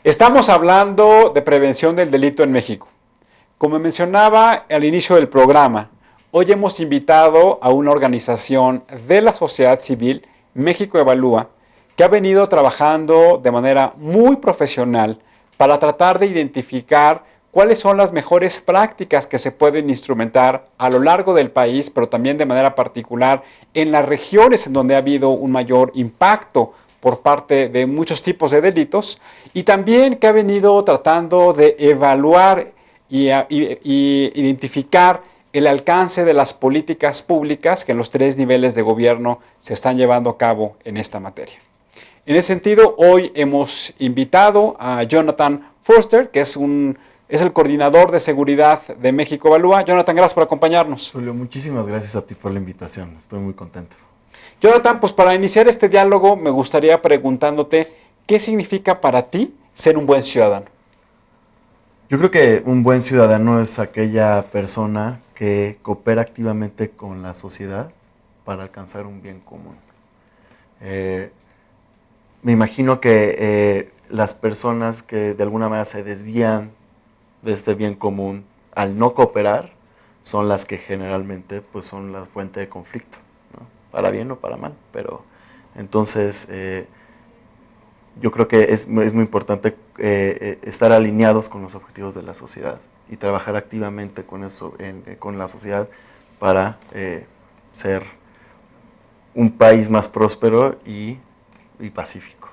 Estamos hablando de prevención del delito en México. Como mencionaba al inicio del programa, hoy hemos invitado a una organización de la sociedad civil, México Evalúa, que ha venido trabajando de manera muy profesional para tratar de identificar cuáles son las mejores prácticas que se pueden instrumentar a lo largo del país, pero también de manera particular en las regiones en donde ha habido un mayor impacto por parte de muchos tipos de delitos, y también que ha venido tratando de evaluar y identificar el alcance de las políticas públicas que en los 3 niveles de gobierno se están llevando a cabo en esta materia. En ese sentido, hoy hemos invitado a Jonathan Forster, que es el coordinador de seguridad de México Evalúa. Jonathan, gracias por acompañarnos. Julio, muchísimas gracias a ti por la invitación. Estoy muy contento. Jonathan, pues para iniciar este diálogo me gustaría preguntándote, ¿qué significa para ti ser un buen ciudadano? Yo creo que un buen ciudadano es aquella persona que coopera activamente con la sociedad para alcanzar un bien común. Me imagino que las personas que de alguna manera se desvían de este bien común al no cooperar son las que generalmente pues, son la fuente de conflicto, ¿no? Para bien o para mal, pero entonces yo creo que es muy importante estar alineados con los objetivos de la sociedad y trabajar activamente con eso, con la sociedad para ser un país más próspero y pacífico.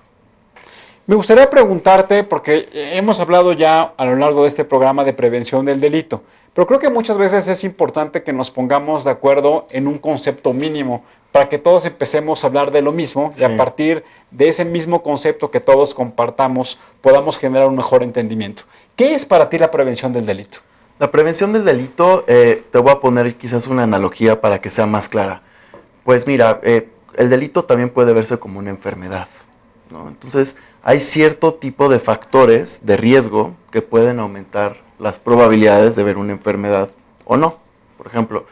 Me gustaría preguntarte, porque hemos hablado ya a lo largo de este programa de prevención del delito, pero creo que muchas veces es importante que nos pongamos de acuerdo en un concepto mínimo para que todos empecemos a hablar de lo mismo y a partir de ese mismo concepto que todos compartamos podamos generar un mejor entendimiento. ¿Qué es para ti la prevención del delito? La prevención del delito, te voy a poner quizás una analogía para que sea más clara. Pues mira, el delito también puede verse como una enfermedad, ¿no? Entonces, hay cierto tipo de factores de riesgo que pueden aumentar las probabilidades de ver una enfermedad o no. Por ejemplo,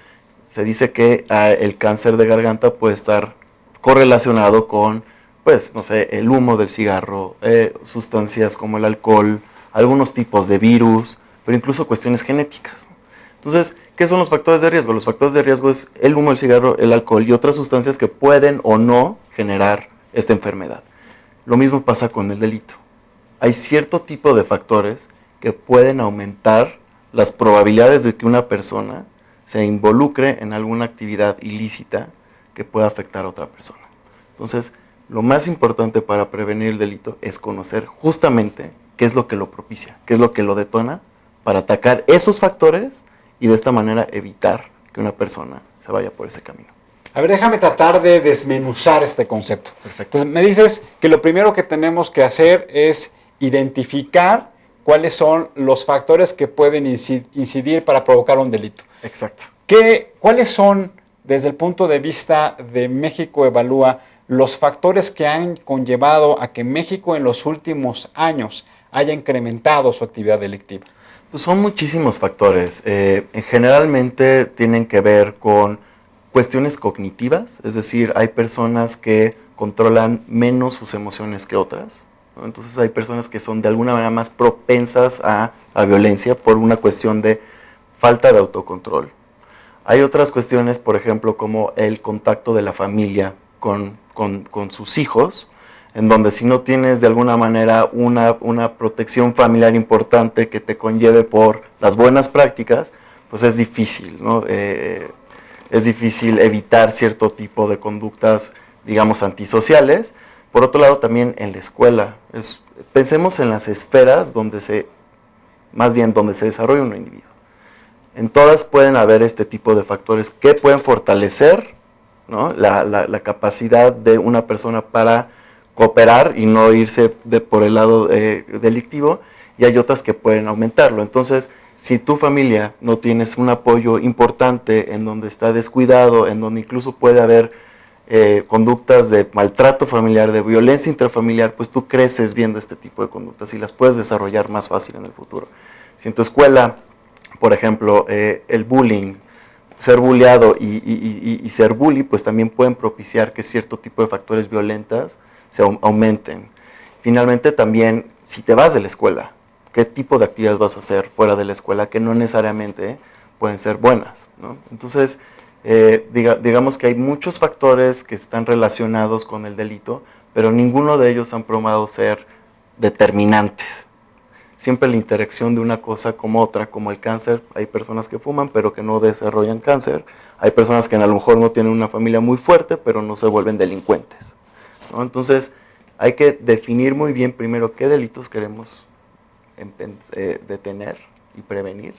se dice que el cáncer de garganta puede estar correlacionado con, pues, no sé, el humo del cigarro, sustancias como el alcohol, algunos tipos de virus, pero incluso cuestiones genéticas. Entonces, ¿qué son los factores de riesgo? Los factores de riesgo es el humo, el cigarro, el alcohol y otras sustancias que pueden o no generar esta enfermedad. Lo mismo pasa con el delito. Hay cierto tipo de factores que pueden aumentar las probabilidades de que una persona se involucre en alguna actividad ilícita que pueda afectar a otra persona. Entonces, lo más importante para prevenir el delito es conocer justamente qué es lo que lo propicia, qué es lo que lo detona, para atacar esos factores y de esta manera evitar que una persona se vaya por ese camino. A ver, déjame tratar de desmenuzar este concepto. Perfecto. Entonces, me dices que lo primero que tenemos que hacer es identificar cuáles son los factores que pueden incidir para provocar un delito. Exacto. ¿Cuáles son, desde el punto de vista de México Evalúa, los factores que han conllevado a que México en los últimos años haya incrementado su actividad delictiva? Pues son muchísimos factores. Generalmente tienen que ver con cuestiones cognitivas, es decir, hay personas que controlan menos sus emociones que otras, ¿no? Entonces hay personas que son de alguna manera más propensas a la violencia por una cuestión de falta de autocontrol. Hay otras cuestiones, por ejemplo, como el contacto de la familia con sus hijos, en donde si no tienes de alguna manera una protección familiar importante que te conlleve por las buenas prácticas, pues es difícil, ¿no? Es difícil evitar cierto tipo de conductas, digamos, antisociales. Por otro lado, también en la escuela. Pensemos en las esferas donde se desarrolla un individuo. En todas pueden haber este tipo de factores que pueden fortalecer, ¿no?, la capacidad de una persona para cooperar y no irse por el lado delictivo, y hay otras que pueden aumentarlo. Entonces, si tu familia no tienes un apoyo importante, en donde está descuidado, en donde incluso puede haber conductas de maltrato familiar, de violencia intrafamiliar, pues tú creces viendo este tipo de conductas y las puedes desarrollar más fácil en el futuro. Si en tu escuela, por ejemplo, el bullying, ser bulleado y ser bully, pues también pueden propiciar que cierto tipo de factores violentas se aumenten. Finalmente también, si te vas de la escuela, ¿qué tipo de actividades vas a hacer fuera de la escuela que no necesariamente pueden ser buenas, ¿no? Entonces, digamos que hay muchos factores que están relacionados con el delito, pero ninguno de ellos han probado ser determinantes. Siempre la interacción de una cosa como otra, como el cáncer, hay personas que fuman pero que no desarrollan cáncer, hay personas que a lo mejor no tienen una familia muy fuerte pero no se vuelven delincuentes, ¿no? Entonces hay que definir muy bien primero qué delitos queremos detener y prevenir,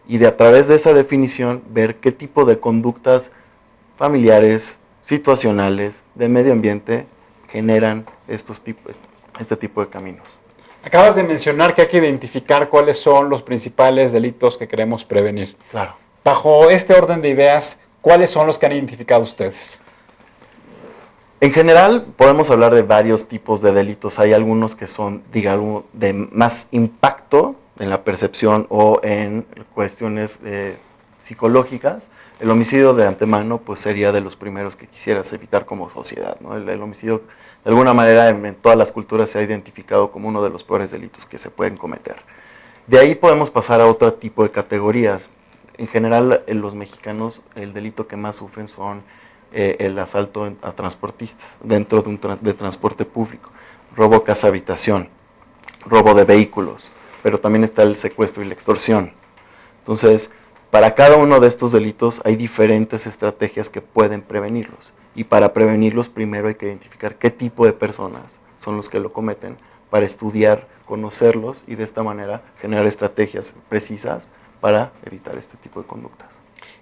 y a través de esa definición ver qué tipo de conductas familiares, situacionales, de medio ambiente generan este tipo de caminos. Acabas de mencionar que hay que identificar cuáles son los principales delitos que queremos prevenir. Claro. Bajo este orden de ideas, ¿cuáles son los que han identificado ustedes? En general, podemos hablar de varios tipos de delitos. Hay algunos que son, digamos, de más impacto en la percepción o en cuestiones psicológicas. El homicidio de antemano pues sería de los primeros que quisieras evitar como sociedad, ¿no? El homicidio, de alguna manera, en todas las culturas se ha identificado como uno de los peores delitos que se pueden cometer. De ahí podemos pasar a otro tipo de categorías. En general, los mexicanos, el delito que más sufren son el asalto a transportistas dentro de transporte público, robo casa habitación, robo de vehículos, pero también está el secuestro y la extorsión. Entonces, para cada uno de estos delitos hay diferentes estrategias que pueden prevenirlos, y para prevenirlos primero hay que identificar qué tipo de personas son los que lo cometen, para estudiar, conocerlos y de esta manera generar estrategias precisas para evitar este tipo de conductas.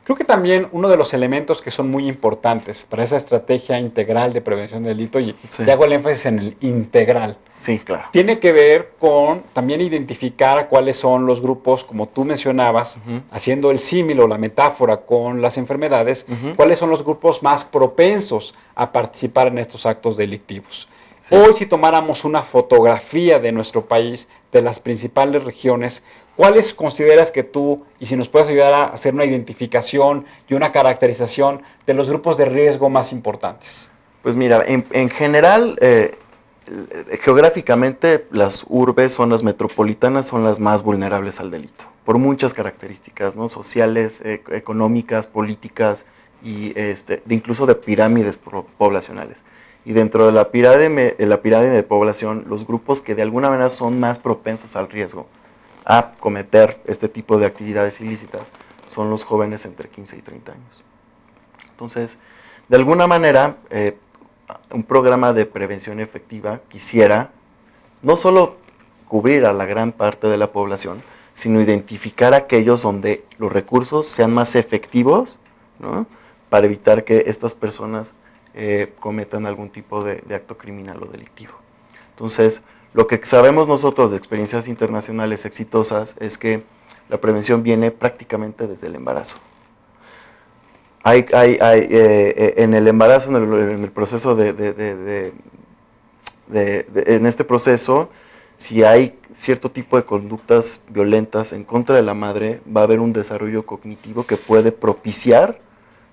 Creo que también uno de los elementos que son muy importantes para esa estrategia integral de prevención del delito, y Sí. te hago el énfasis en el integral, Sí, claro. tiene que ver con también identificar cuáles son los grupos, como tú mencionabas, haciendo el símil o la metáfora con las enfermedades, cuáles son los grupos más propensos a participar en estos actos delictivos. Sí. Hoy, si tomáramos una fotografía de nuestro país, de las principales regiones, ¿cuáles consideras que tú, y si nos puedes ayudar a hacer una identificación y una caracterización de los grupos de riesgo más importantes? Pues mira, en general, geográficamente las urbes, zonas metropolitanas, son las más vulnerables al delito, por muchas características, ¿no? Sociales, económicas, políticas, y incluso de pirámides poblacionales. Y dentro de la pirámide de población, los grupos que de alguna manera son más propensos al riesgo a cometer este tipo de actividades ilícitas son los jóvenes entre 15 y 30 años. Entonces, de alguna manera, un programa de prevención efectiva quisiera no solo cubrir a la gran parte de la población, sino identificar aquellos donde los recursos sean más efectivos, ¿no?, para evitar que estas personas cometan algún tipo de acto criminal o delictivo. Entonces, lo que sabemos nosotros de experiencias internacionales exitosas es que la prevención viene prácticamente desde el embarazo. En el embarazo, en el proceso en este proceso, si hay cierto tipo de conductas violentas en contra de la madre, va a haber un desarrollo cognitivo que puede propiciar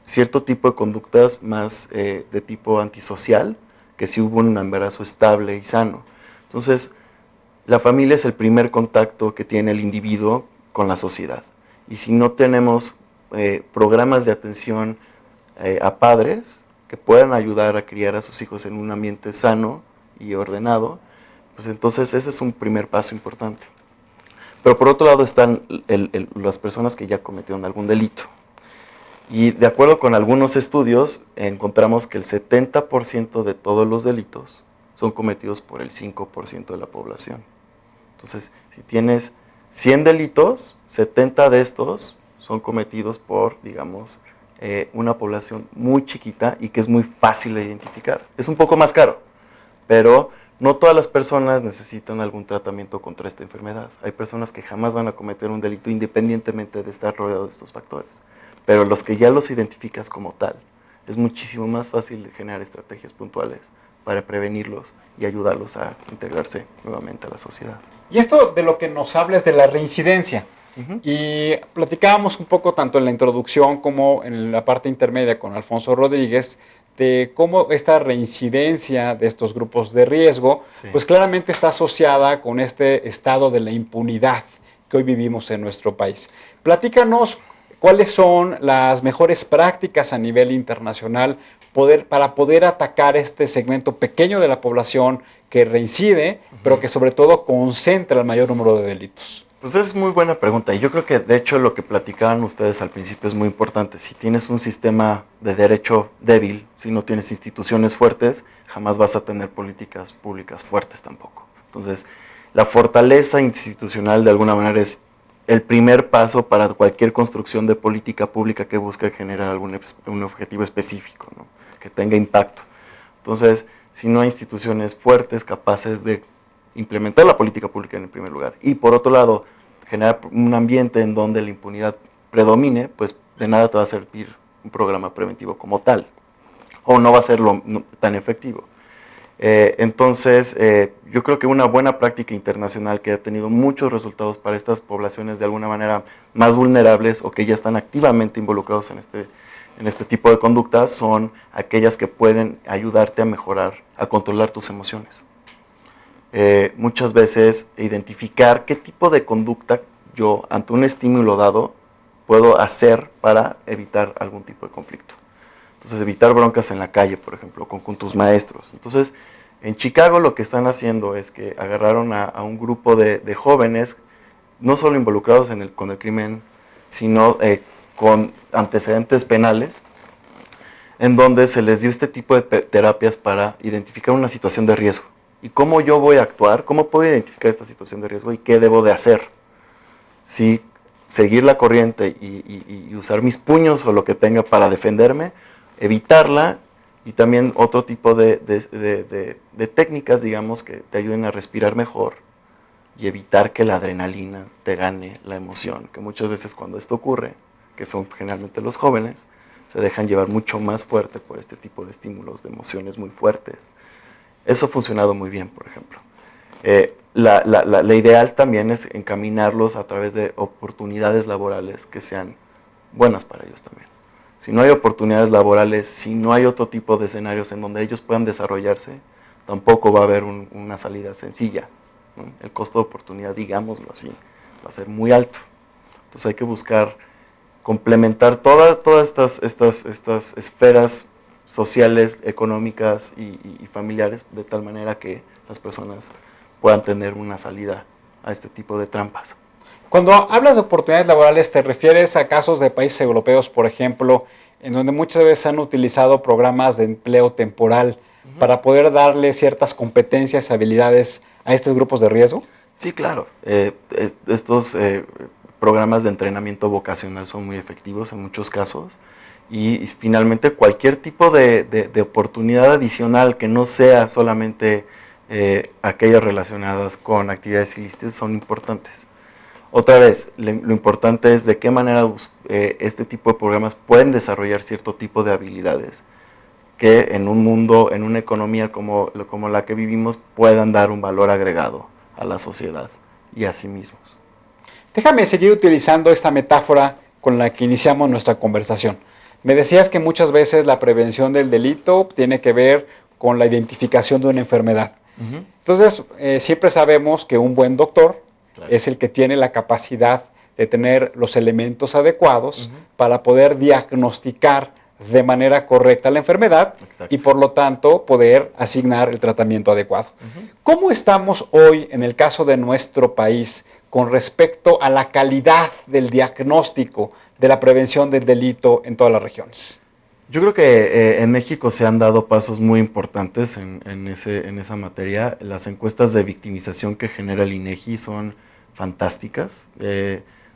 cierto tipo de conductas más de tipo antisocial, que si hubo un embarazo estable y sano. Entonces, la familia es el primer contacto que tiene el individuo con la sociedad. Y si no tenemos programas de atención a padres que puedan ayudar a criar a sus hijos en un ambiente sano y ordenado, pues entonces ese es un primer paso importante. Pero por otro lado están las personas que ya cometieron algún delito. Y de acuerdo con algunos estudios, encontramos que el 70% de todos los delitos son cometidos por el 5% de la población. Entonces, si tienes 100 delitos, 70 de estos son cometidos por, digamos, una población muy chiquita y que es muy fácil de identificar. Es un poco más caro, pero no todas las personas necesitan algún tratamiento contra esta enfermedad. Hay personas que jamás van a cometer un delito independientemente de estar rodeados de estos factores. Pero los que ya los identificas como tal, es muchísimo más fácil generar estrategias puntuales para prevenirlos y ayudarlos a integrarse nuevamente a la sociedad. Y esto de lo que nos habla es de la reincidencia. Ujú. Y platicábamos un poco tanto en la introducción como en la parte intermedia con Alfonso Rodríguez de cómo esta reincidencia de estos grupos de riesgo, Sí. pues claramente está asociada con este estado de la impunidad que hoy vivimos en nuestro país. Platícanos cuáles son las mejores prácticas a nivel internacional para poder atacar este segmento pequeño de la población que reincide, pero que sobre todo concentra el mayor número de delitos. Pues es muy buena pregunta y yo creo que de hecho lo que platicaban ustedes al principio es muy importante. Si tienes un sistema de derecho débil, si no tienes instituciones fuertes, jamás vas a tener políticas públicas fuertes tampoco. Entonces, la fortaleza institucional de alguna manera es el primer paso para cualquier construcción de política pública que busque generar un objetivo específico, ¿no? Que tenga impacto. Entonces, si no hay instituciones fuertes capaces de implementar la política pública en el primer lugar y por otro lado generar un ambiente en donde la impunidad predomine, pues de nada te va a servir un programa preventivo como tal o no va a ser tan efectivo. Entonces, yo creo que una buena práctica internacional que ha tenido muchos resultados para estas poblaciones de alguna manera más vulnerables o que ya están activamente involucrados en este tipo de conductas son aquellas que pueden ayudarte a mejorar, a controlar tus emociones. Muchas veces identificar qué tipo de conducta yo, ante un estímulo dado, puedo hacer para evitar algún tipo de conflicto. Entonces, evitar broncas en la calle, por ejemplo, con tus maestros. Entonces, en Chicago lo que están haciendo es que agarraron a un grupo de jóvenes, no solo involucrados con el crimen, sino con antecedentes penales, en donde se les dio este tipo de terapias para identificar una situación de riesgo. ¿Y cómo yo voy a actuar? ¿Cómo puedo identificar esta situación de riesgo? ¿Y qué debo de hacer? Si seguir la corriente y usar mis puños o lo que tenga para defenderme, evitarla y también otro tipo de técnicas, digamos, que te ayuden a respirar mejor y evitar que la adrenalina te gane la emoción, que muchas veces cuando esto ocurre, que son generalmente los jóvenes, se dejan llevar mucho más fuerte por este tipo de estímulos, de emociones muy fuertes. Eso ha funcionado muy bien, por ejemplo. La ideal también es encaminarlos a través de oportunidades laborales que sean buenas para ellos también. Si no hay oportunidades laborales, si no hay otro tipo de escenarios en donde ellos puedan desarrollarse, tampoco va a haber una salida sencilla, ¿no? El costo de oportunidad, digámoslo así, va a ser muy alto. Entonces hay que buscar complementar todas estas esferas sociales, económicas y familiares, de tal manera que las personas puedan tener una salida a este tipo de trampas. Cuando hablas de oportunidades laborales, ¿te refieres a casos de países europeos, por ejemplo, en donde muchas veces han utilizado programas de empleo temporal para poder darle ciertas competencias y habilidades a estos grupos de riesgo? Sí, claro. Estos programas de entrenamiento vocacional son muy efectivos en muchos casos. Y finalmente cualquier tipo de oportunidad adicional que no sea solamente aquellas relacionadas con actividades ilícitas son importantes. Otra vez, lo importante es de qué manera este tipo de programas pueden desarrollar cierto tipo de habilidades que en un mundo, en una economía como la que vivimos, puedan dar un valor agregado a la sociedad y a sí mismos. Déjame seguir utilizando esta metáfora con la que iniciamos nuestra conversación. Me decías que muchas veces la prevención del delito tiene que ver con la identificación de una enfermedad. Entonces, siempre sabemos que un buen doctor es el que tiene la capacidad de tener los elementos adecuados para poder diagnosticar de manera correcta la enfermedad. Exacto. Y por lo tanto poder asignar el tratamiento adecuado. ¿Cómo estamos hoy en el caso de nuestro país con respecto a la calidad del diagnóstico de la prevención del delito en todas las regiones? Yo creo que en México se han dado pasos muy importantes en esa materia. Las encuestas de victimización que genera el INEGI son fantásticas.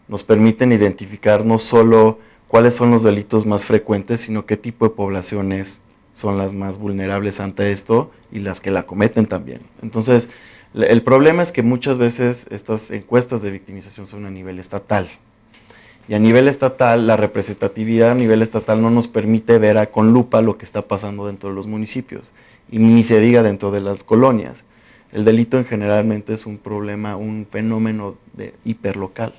Nos permiten identificar no solo cuáles son los delitos más frecuentes, sino qué tipo de poblaciones son las más vulnerables ante esto y las que la cometen también. Entonces, el problema es que muchas veces estas encuestas de victimización son a nivel estatal. Y a nivel estatal, la representatividad a nivel estatal no nos permite ver con lupa lo que está pasando dentro de los municipios. Y ni se diga dentro de las colonias. El delito en generalmente es un problema, un fenómeno hiperlocal.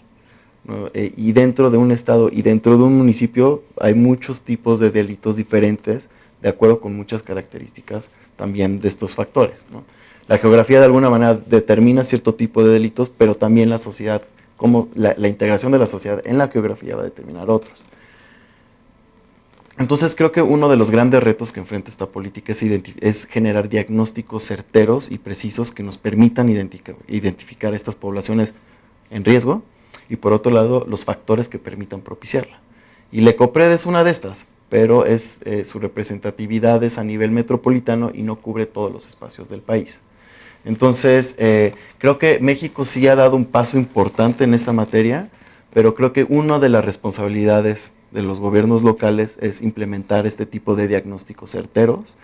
¿no? Y dentro de un estado y dentro de un municipio hay muchos tipos de delitos diferentes, de acuerdo con muchas características también de estos factores, ¿no? La geografía de alguna manera determina cierto tipo de delitos, pero también la sociedad, como la integración de la sociedad en la geografía va a determinar otros. Entonces creo que uno de los grandes retos que enfrenta esta política es generar diagnósticos certeros y precisos que nos permitan identificar estas poblaciones en riesgo y por otro lado los factores que permitan propiciarla. Y la ECOPRED es una de estas, pero su representatividad es a nivel metropolitano y no cubre todos los espacios del país. Entonces, creo que México sí ha dado un paso importante en esta materia, pero creo que una de las responsabilidades de los gobiernos locales es implementar este tipo de diagnósticos certeros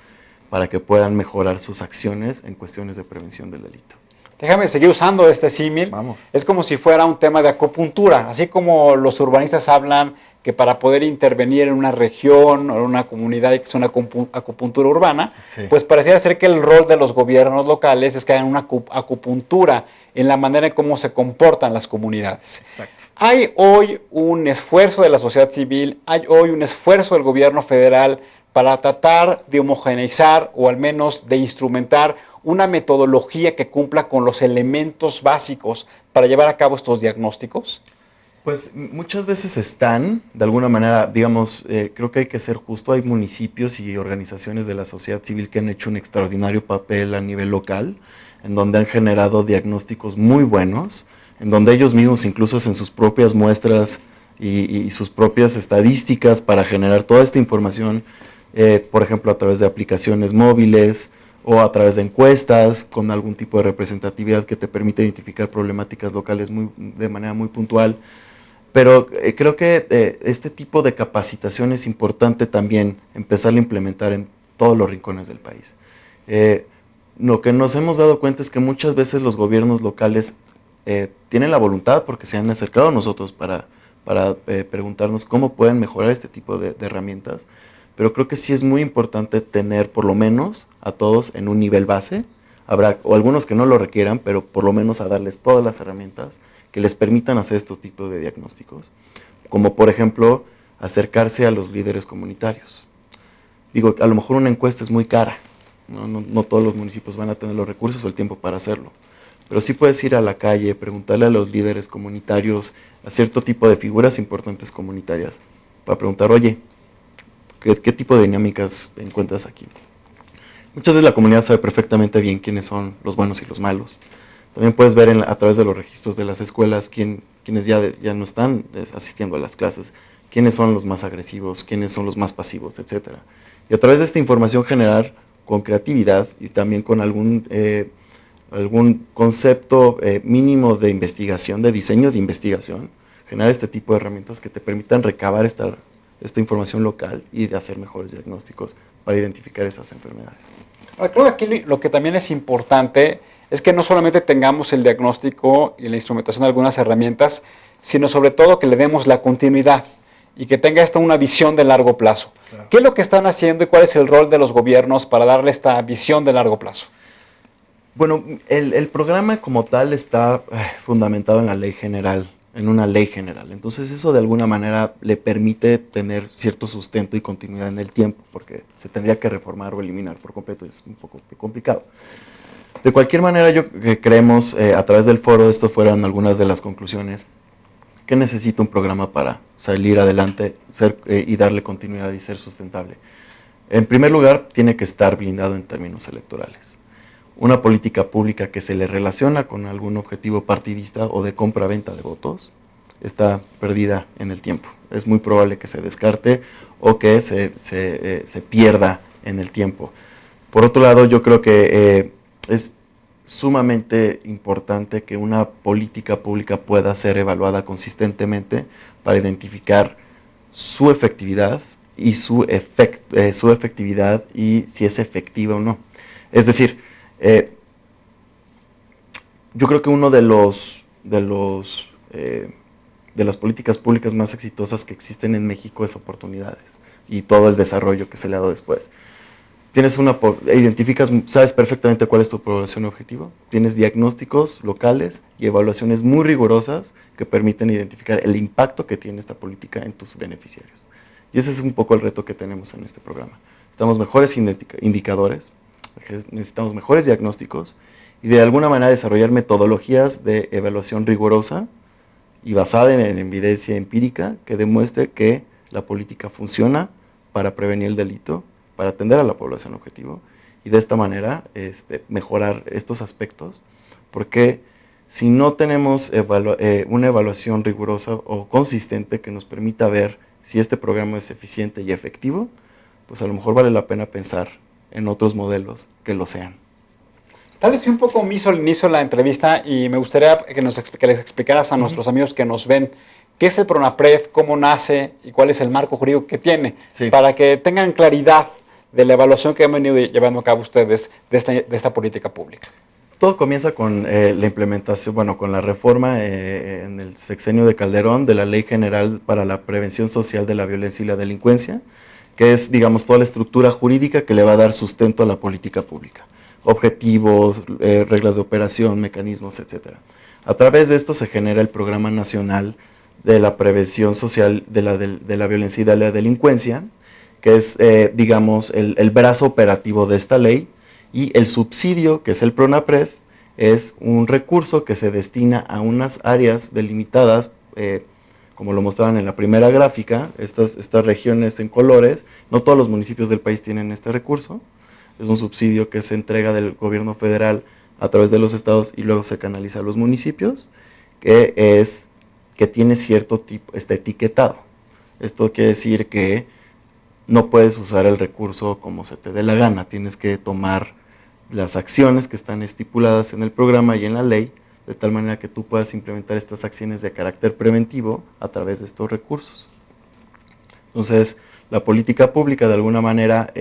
para que puedan mejorar sus acciones en cuestiones de prevención del delito. Déjame seguir usando este símil. Vamos. Es como si fuera un tema de acupuntura, así como los urbanistas hablan que para poder intervenir en una región o en una comunidad hay que hacer una acupuntura urbana, Sí. pues pareciera ser que el rol de los gobiernos locales es que hagan una acupuntura en la manera en cómo se comportan las comunidades. Exacto. Hay hoy un esfuerzo de la sociedad civil, hay hoy un esfuerzo del gobierno federal para tratar de homogeneizar o al menos de instrumentar una metodología que cumpla con los elementos básicos para llevar a cabo estos diagnósticos. Pues muchas veces están, de alguna manera, digamos, creo que hay que ser justo, hay municipios y organizaciones de la sociedad civil que han hecho un extraordinario papel a nivel local, en donde han generado diagnósticos muy buenos, en donde ellos mismos incluso hacen sus propias muestras y sus propias estadísticas para generar toda esta información, por ejemplo, a través de aplicaciones móviles o a través de encuestas con algún tipo de representatividad que te permite identificar problemáticas locales de manera muy puntual. Pero creo que este tipo de capacitación es importante también empezar a implementar en todos los rincones del país. Lo que nos hemos dado cuenta es que muchas veces los gobiernos locales tienen la voluntad, porque se han acercado a nosotros para preguntarnos cómo pueden mejorar este tipo de herramientas, pero creo que sí es muy importante tener por lo menos a todos en un nivel base. Habrá o algunos que no lo requieran, pero por lo menos a darles todas las herramientas que les permitan hacer estos tipos de diagnósticos, como por ejemplo acercarse a los líderes comunitarios. Digo, a lo mejor una encuesta es muy cara, no todos los municipios van a tener los recursos o el tiempo para hacerlo, pero sí puedes ir a la calle, preguntarle a los líderes comunitarios, a cierto tipo de figuras importantes comunitarias, para preguntar, oye, ¿qué tipo de dinámicas encuentras aquí? Muchas veces la comunidad sabe perfectamente bien quiénes son los buenos y los malos. También puedes ver a través de los registros de las escuelas quiénes ya no están asistiendo a las clases, quiénes son los más agresivos, quiénes son los más pasivos, etc. Y a través de esta información generar con creatividad y también con algún concepto mínimo de investigación, de diseño de investigación, generar este tipo de herramientas que te permitan recabar esta información local y de hacer mejores diagnósticos para identificar esas enfermedades. Ahora, creo que aquí lo que también es importante es que no solamente tengamos el diagnóstico y la instrumentación de algunas herramientas, sino sobre todo que le demos la continuidad y que tenga esta una visión de largo plazo. Claro. ¿Qué es lo que están haciendo y cuál es el rol de los gobiernos para darle esta visión de largo plazo? Bueno, el programa como tal está fundamentado en la ley general, en una ley general. Entonces eso de alguna manera le permite tener cierto sustento y continuidad en el tiempo, porque se tendría que reformar o eliminar por completo, es un poco complicado. De cualquier manera, creemos, a través del foro, esto fueron algunas de las conclusiones, que necesita un programa para salir adelante y darle continuidad y ser sustentable. En primer lugar, tiene que estar blindado en términos electorales. Una política pública que se le relaciona con algún objetivo partidista o de compra-venta de votos está perdida en el tiempo. Es muy probable que se descarte o que se pierda en el tiempo. Por otro lado, yo creo que es sumamente importante que una política pública pueda ser evaluada consistentemente para identificar su efectividad y su efectividad y si es efectiva o no. Es decir, yo creo que uno de las políticas públicas más exitosas que existen en México es oportunidades y todo el desarrollo que se le ha dado después. identificas, sabes perfectamente cuál es tu población objetivo, tienes diagnósticos locales y evaluaciones muy rigurosas que permiten identificar el impacto que tiene esta política en tus beneficiarios. Y ese es un poco el reto que tenemos en este programa. Necesitamos mejores indicadores, necesitamos mejores diagnósticos y de alguna manera desarrollar metodologías de evaluación rigurosa y basada en evidencia empírica que demuestre que la política funciona para prevenir el delito, para atender a la población objetivo y de esta manera mejorar estos aspectos, porque si no tenemos una evaluación rigurosa o consistente que nos permita ver si este programa es eficiente y efectivo, pues a lo mejor vale la pena pensar en otros modelos que lo sean. Tal vez un poco omiso al inicio de la entrevista y me gustaría que les explicaras a nuestros amigos que nos ven qué es el PRONAPRED, cómo nace y cuál es el marco jurídico que tiene, para que tengan claridad de la evaluación que han venido llevando a cabo ustedes de esta política pública. Todo comienza con la implementación, con la reforma en el sexenio de Calderón de la Ley General para la Prevención Social de la Violencia y la Delincuencia, que es, digamos, toda la estructura jurídica que le va a dar sustento a la política pública. Objetivos, reglas de operación, mecanismos, etc. A través de esto se genera el Programa Nacional de la Prevención Social de la Violencia y de la Delincuencia, que es, digamos, el brazo operativo de esta ley, y el subsidio, que es el PRONAPRED, es un recurso que se destina a unas áreas delimitadas, como lo mostraban en la primera gráfica, estas regiones en colores. No todos los municipios del país tienen este recurso. Es un subsidio que se entrega del gobierno federal a través de los estados y luego se canaliza a los municipios, que tiene cierto tipo, está etiquetado. Esto quiere decir que no puedes usar el recurso como se te dé la gana, tienes que tomar las acciones que están estipuladas en el programa y en la ley, de tal manera que tú puedas implementar estas acciones de carácter preventivo a través de estos recursos. Entonces, la política pública de alguna manera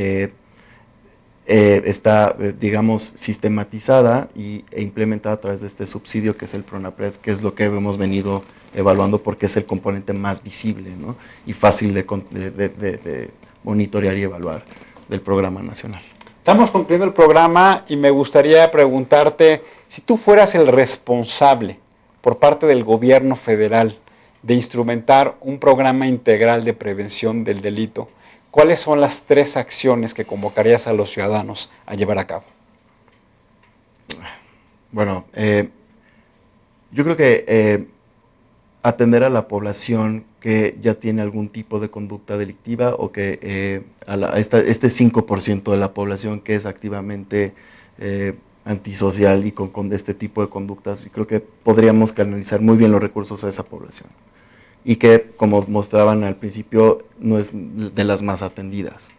está, digamos, sistematizada e implementada a través de este subsidio que es el PRONAPRED, que es lo que hemos venido evaluando porque es el componente más visible, ¿no? Y fácil de monitorear y evaluar del programa nacional. Estamos concluyendo el programa y me gustaría preguntarte, si tú fueras el responsable por parte del gobierno federal de instrumentar un programa integral de prevención del delito, ¿cuáles son las 3 acciones que convocarías a los ciudadanos a llevar a cabo? Bueno, yo creo que atender a la población que ya tiene algún tipo de conducta delictiva o que este 5% de la población que es activamente antisocial y con este tipo de conductas, y creo que podríamos canalizar muy bien los recursos a esa población. Y que, como mostraban al principio, no es de las más atendidas.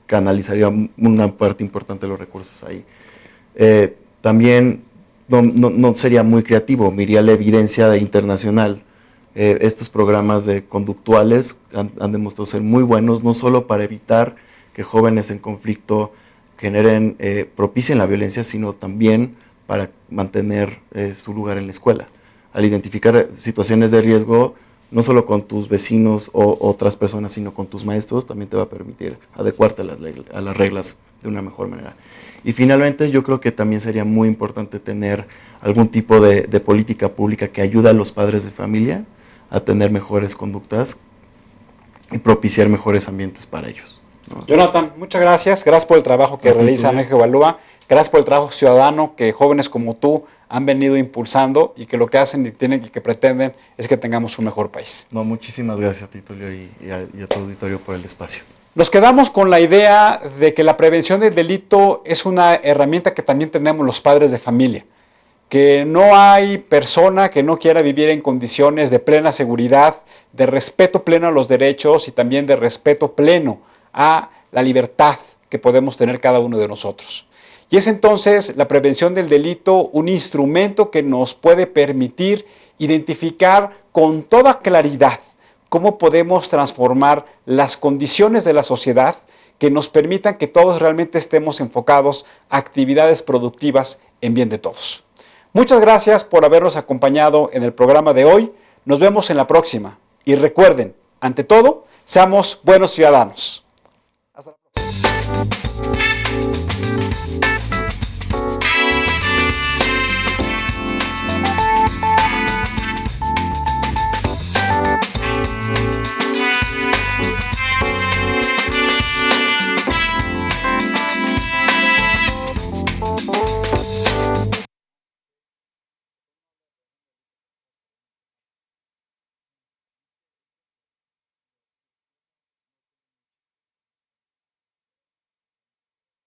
Canalizaría una parte importante de los recursos ahí. También no sería muy creativo, miraría la evidencia internacional. Estos programas de conductuales han demostrado ser muy buenos, no solo para evitar que jóvenes en conflicto propicien la violencia, sino también para mantener su lugar en la escuela. Al identificar situaciones de riesgo, no solo con tus vecinos o otras personas, sino con tus maestros, también te va a permitir adecuarte a las reglas de una mejor manera. Y finalmente, yo creo que también sería muy importante tener algún tipo de política pública que ayude a los padres de familia a tener mejores conductas y propiciar mejores ambientes para ellos, ¿no? Jonathan, muchas gracias. Gracias por el trabajo que realiza México Evalúa. Gracias por el trabajo ciudadano que jóvenes como tú han venido impulsando y que lo que hacen y que pretenden es que tengamos un mejor país. No, muchísimas gracias a ti, Tulio, y a tu auditorio por el espacio. Nos quedamos con la idea de que la prevención del delito es una herramienta que también tenemos los padres de familia, que no hay persona que no quiera vivir en condiciones de plena seguridad, de respeto pleno a los derechos y también de respeto pleno a la libertad que podemos tener cada uno de nosotros. Y es entonces la prevención del delito un instrumento que nos puede permitir identificar con toda claridad cómo podemos transformar las condiciones de la sociedad que nos permitan que todos realmente estemos enfocados a actividades productivas en bien de todos. Muchas gracias por habernos acompañado en el programa de hoy. Nos vemos en la próxima. Y recuerden, ante todo, seamos buenos ciudadanos. Hasta la próxima.